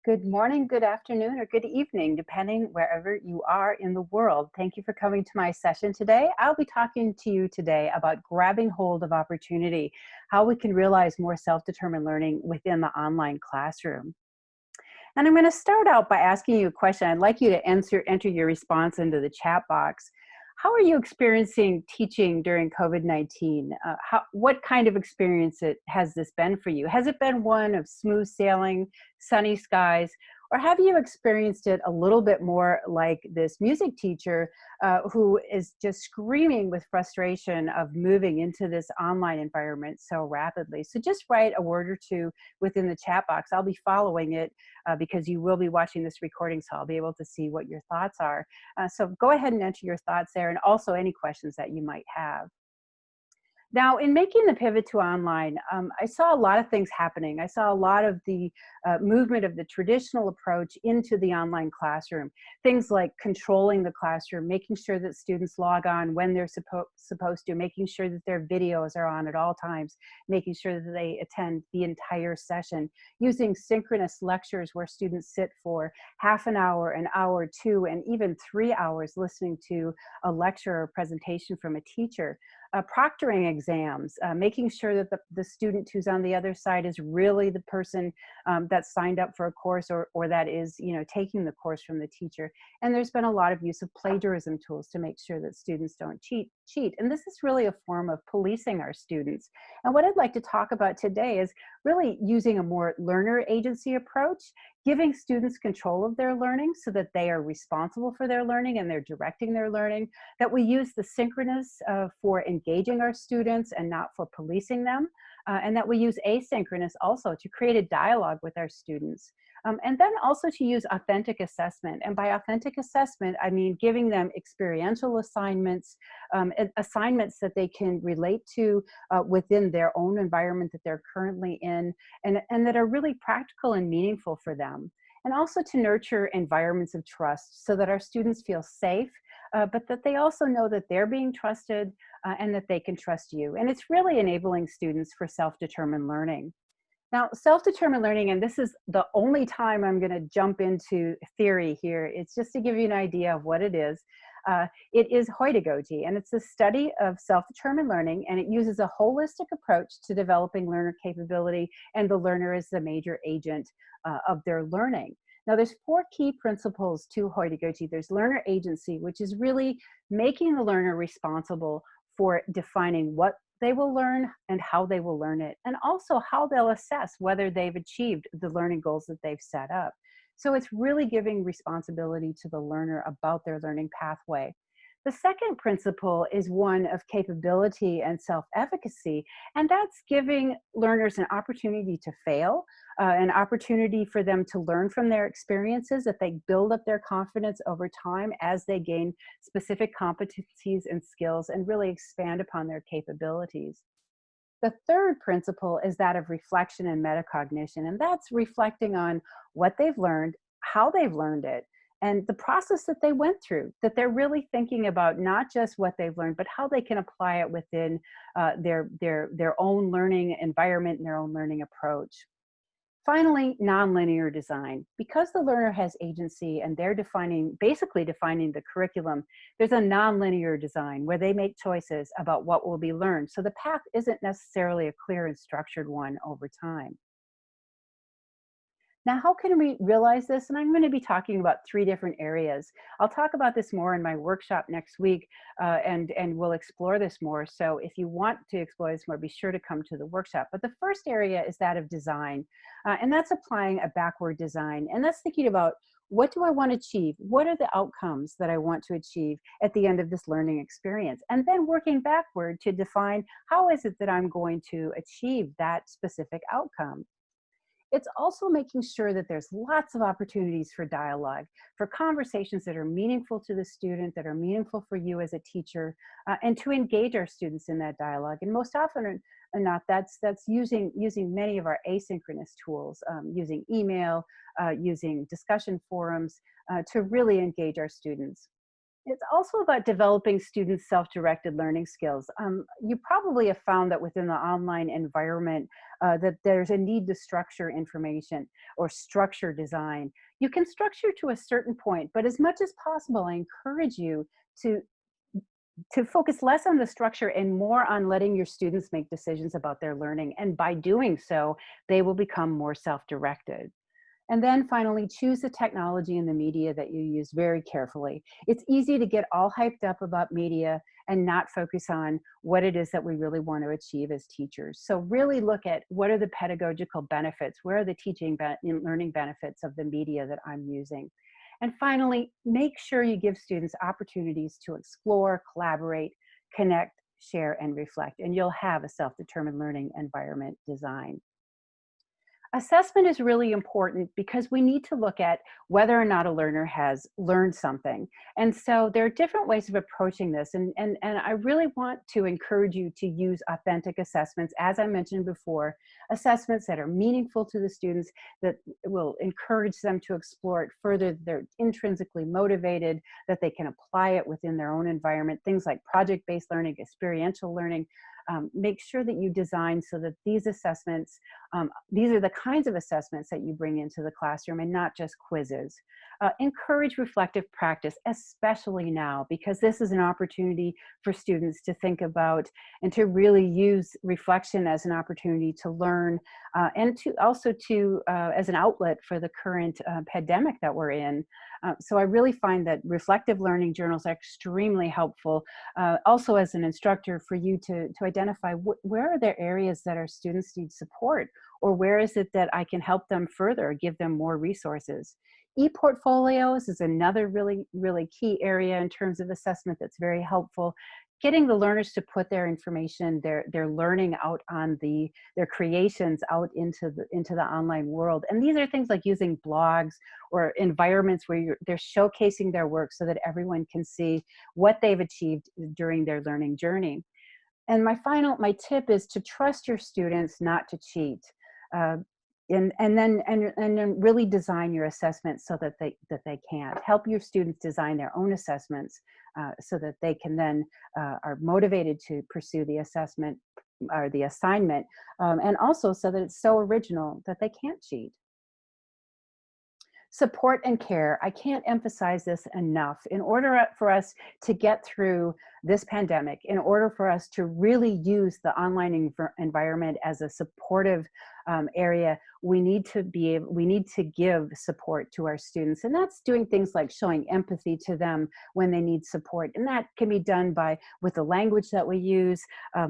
Good morning, good afternoon, or good evening, depending wherever you are in the world. Thank you for coming to my session today. I'll be talking to you today about grabbing hold of opportunity, how we can realize more self-determined learning within the online classroom. And I'm going to start out by asking you a question. I'd like you to enter your response into the chat box. How are you experiencing teaching during COVID-19? What kind of experience has this been for you? Has it been one of smooth sailing, sunny skies, or have you experienced it a little bit more like this music teacher who is just screaming with frustration of moving into this online environment so rapidly? So just write a word or two within the chat box. I'll be following it because you will be watching this recording, so I'll be able to see what your thoughts are. So go ahead and enter your thoughts there, and also any questions that you might have. Now, in making the pivot to online, I saw a lot of things happening. I saw a lot of the movement of the traditional approach into the online classroom. Things like controlling the classroom, making sure that students log on when they're supposed to, making sure that their videos are on at all times, making sure that they attend the entire session, using synchronous lectures where students sit for half an hour, 2, and even 3 hours listening to a lecture or presentation from a teacher. Proctoring exams, making sure that the student who's on the other side is really the person that signed up for a course or that is, taking the course from the teacher. And there's been a lot of use of plagiarism tools to make sure that students don't cheat. And this is really a form of policing our students. And what I'd like to talk about today is really using a more learner agency approach, giving students control of their learning so that they are responsible for their learning and they're directing their learning, that we use the synchronous for engaging our students and not for policing them, and that we use asynchronous also to create a dialogue with our students. And then also to use authentic assessment. And by authentic assessment, I mean giving them experiential assignments, assignments that they can relate to within their own environment that they're currently in, and that are really practical and meaningful for them. And also to nurture environments of trust so that our students feel safe, but that they also know that they're being trusted and that they can trust you. And it's really enabling students for self-determined learning. Now, self-determined learning, and this is the only time I'm going to jump into theory here, it's just to give you an idea of what it is. It is pedagogy, and it's a study of self-determined learning, and it uses a holistic approach to developing learner capability, and the learner is the major agent of their learning. Now, there's 4 key principles to pedagogy. There's learner agency, which is really making the learner responsible for defining what they will learn and how they will learn it, and also how they'll assess whether they've achieved the learning goals that they've set up. So it's really giving responsibility to the learner about their learning pathway. The second principle is one of capability and self-efficacy, and that's giving learners an opportunity to fail, an opportunity for them to learn from their experiences, that they build up their confidence over time as they gain specific competencies and skills and really expand upon their capabilities. The third principle is that of reflection and metacognition, and that's reflecting on what they've learned, how they've learned it, and the process that they went through, that they're really thinking about not just what they've learned, but how they can apply it within their own learning environment and their own learning approach. Finally, nonlinear design. Because the learner has agency and they're basically defining the curriculum, there's a nonlinear design where they make choices about what will be learned. So the path isn't necessarily a clear and structured one over time. Now, how can we realize this? And I'm going to be talking about 3 different areas. I'll talk about this more in my workshop next week, and we'll explore this more. So if you want to explore this more, be sure to come to the workshop. But the first area is that of design, and that's applying a backward design. And that's thinking about, what do I want to achieve? What are the outcomes that I want to achieve at the end of this learning experience? And then working backward to define, how is it that I'm going to achieve that specific outcome? It's also making sure that there's lots of opportunities for dialogue, for conversations that are meaningful to the student, that are meaningful for you as a teacher, and to engage our students in that dialogue. And most often or not, that's using many of our asynchronous tools, using email, using discussion forums, to really engage our students. It's also about developing students' self-directed learning skills. You probably have found that within the online environment that there's a need to structure information or structure design. You can structure to a certain point, but as much as possible, I encourage you to focus less on the structure and more on letting your students make decisions about their learning. And by doing so, they will become more self-directed. And then finally, choose the technology and the media that you use very carefully. It's easy to get all hyped up about media and not focus on what it is that we really want to achieve as teachers. So really look at what are the pedagogical benefits, where are the teaching and learning benefits of the media that I'm using. And finally, make sure you give students opportunities to explore, collaborate, connect, share, and reflect, and you'll have a self-determined learning environment design. Assessment is really important because we need to look at whether or not a learner has learned something. And so there are different ways of approaching this. And I really want to encourage you to use authentic assessments, as I mentioned before, assessments that are meaningful to the students, that will encourage them to explore it further, that they're intrinsically motivated, that they can apply it within their own environment, things like project-based learning, experiential learning. Make sure that you design so that these assessments, these are the kinds of assessments that you bring into the classroom and not just quizzes. Encourage reflective practice, especially now, because this is an opportunity for students to think about and to really use reflection as an opportunity to learn and to also to as an outlet for the current pandemic that we're in. So I really find that reflective learning journals are extremely helpful. Also as an instructor, for you to identify where are there areas that our students need support, or where is it that I can help them further, give them more resources. E-portfolios is another really key area in terms of assessment that's very helpful. Getting the learners to put their information, their learning out on their creations out into the online world. And these are things like using blogs or environments where they're showcasing their work so that everyone can see what they've achieved during their learning journey. And my tip is to trust your students not to cheat. Uh, and then really design your assessments so that they can't. Help your students design their own assessments so that they can then are motivated to pursue the assessment or the assignment, and also so that it's so original that they can't cheat. Support and care. I can't emphasize this enough. In order for us to get through this pandemic, in order for us to really use the online environment as a supportive area, we need to give support to our students. And that's doing things like showing empathy to them when they need support. And that can be done with the language that we use,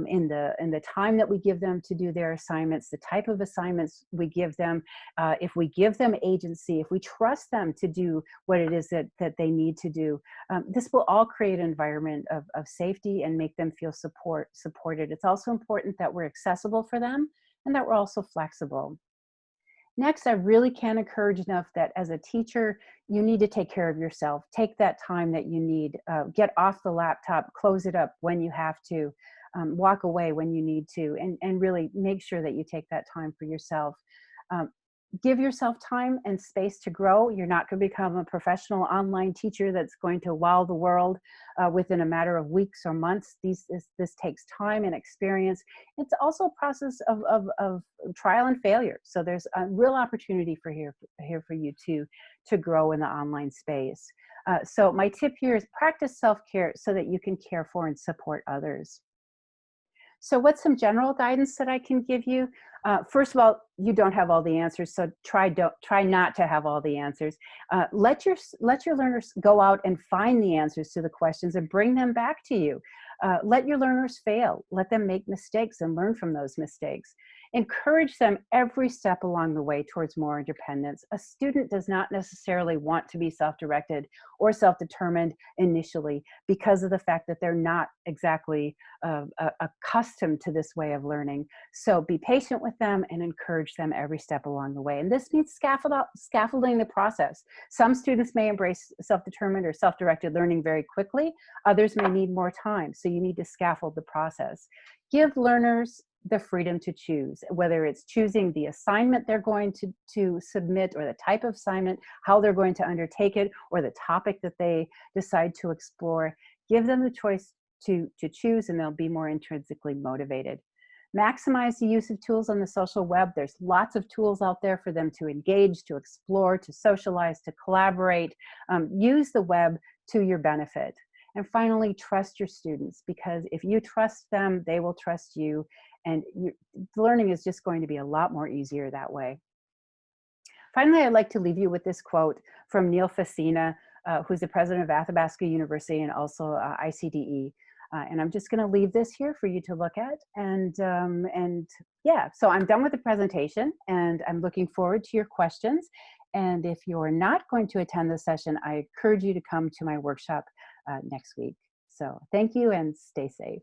in the time that we give them to do their assignments, the type of assignments we give them. If we give them agency, if we trust them to do what it is that they need to do, this will all create an environment of safety and make them feel supported. It's also important that we're accessible for them and that we're also flexible. Next, I really can't encourage enough that as a teacher, you need to take care of yourself. Take that time that you need. Get off the laptop, close it up when you have to, walk away when you need to, and really make sure that you take that time for yourself. Um, Give yourself time and space to grow. You're not going to become a professional online teacher that's going to wow the world within a matter of weeks or months. This takes time and experience. It's also a process of trial and failure. So there's a real opportunity here for you to grow in the online space. So my tip here is practice self-care so that you can care for and support others. So what's some general guidance that I can give you? First of all, you don't have all the answers, so try not to have all the answers. Let your learners go out and find the answers to the questions and bring them back to you. Let your learners fail. Let them make mistakes and learn from those mistakes. Encourage them every step along the way towards more independence. A student does not necessarily want to be self-directed or self-determined initially because of the fact that they're not exactly accustomed to this way of learning. So be patient with them and encourage them every step along the way. And this means scaffolding the process. Some students may embrace self-determined or self-directed learning very quickly. Others may need more time. So you need to scaffold the process. Give learners the freedom to choose, whether it's choosing the assignment they're going to submit, or the type of assignment, how they're going to undertake it, or the topic that they decide to explore. Give them the choice to choose, and they'll be more intrinsically motivated. Maximize the use of tools on the social web. There's lots of tools out there for them to engage, to explore, to socialize, to collaborate. Use the web to your benefit. And finally, trust your students, because if you trust them, they will trust you, and learning is just going to be a lot more easier that way. Finally, I'd like to leave you with this quote from Neil Facina, who's the president of Athabasca University and also ICDE. And I'm just going to leave this here for you to look at. And yeah, so I'm done with the presentation, and I'm looking forward to your questions. And if you're not going to attend the session, I encourage you to come to my workshop next week. So thank you, and stay safe.